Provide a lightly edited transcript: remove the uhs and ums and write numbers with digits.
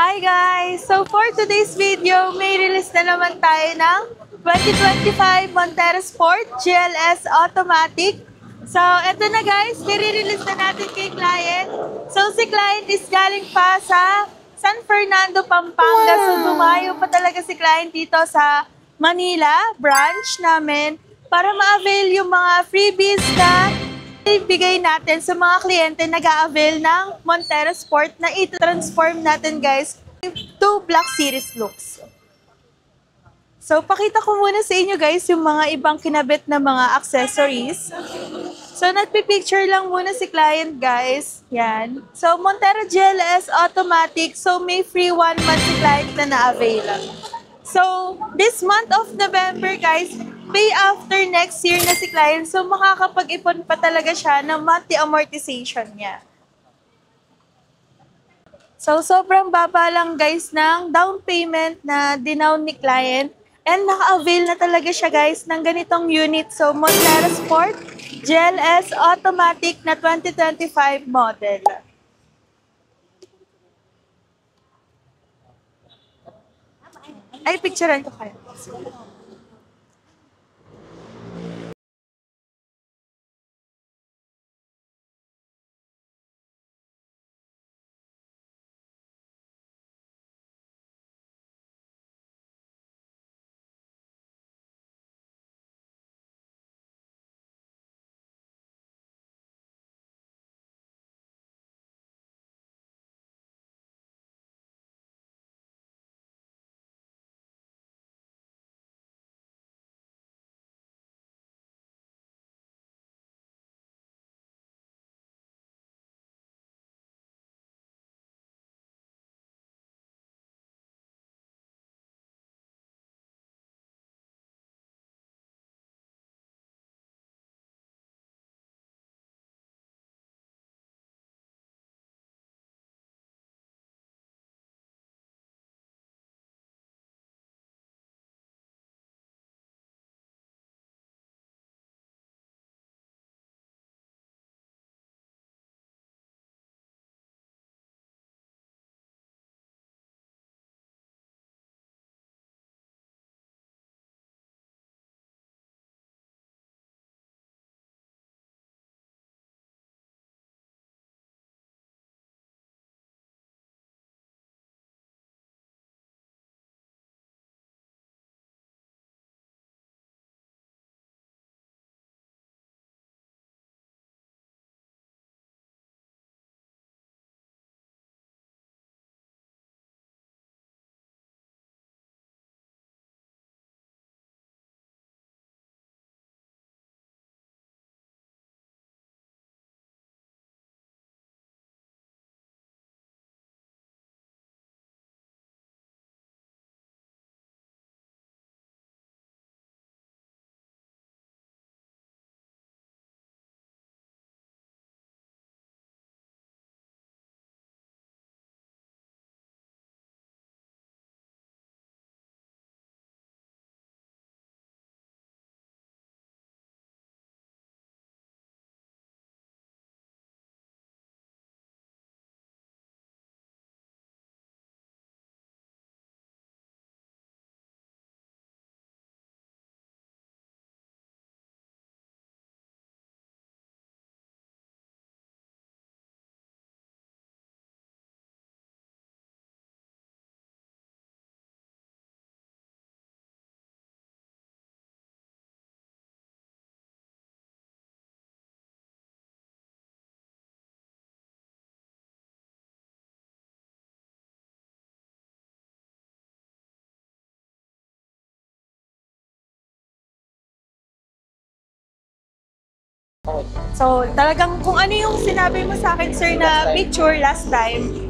Hi guys! So for today's video, may release na naman tayo ng 2025 Montero Sport GLS Automatic. So eto na guys, nire-release na natin kay client. So si client is galing pa sa San Fernando, Pampanga. So dumayo pa talaga si client dito sa Manila branch namin para ma-avail yung mga freebies na ibigay natin sa mga kliyente nag-a-avail ng Montero Sport na i-transform natin guys to Black Series looks. So pakita ko muna sa inyo guys yung mga ibang kinabit na mga accessories. So nagpipicture lang muna si client guys. Yan. So Montero GLS Automatic. So may free 1 month si client na na-avail. So this month of November guys, pay after next year na si client. So, makakapag-ipon pa talaga siya ng monthly amortization niya. So, sobrang baba lang guys ng down payment na dinown ni client. And naka-avail na talaga siya guys ng ganitong unit. So, Montero Sport GLS Automatic na 2025 model. Ay, picturean ko kayo. So, talagang kung ano yung sinabi mo sa akin, sir, na picture last time,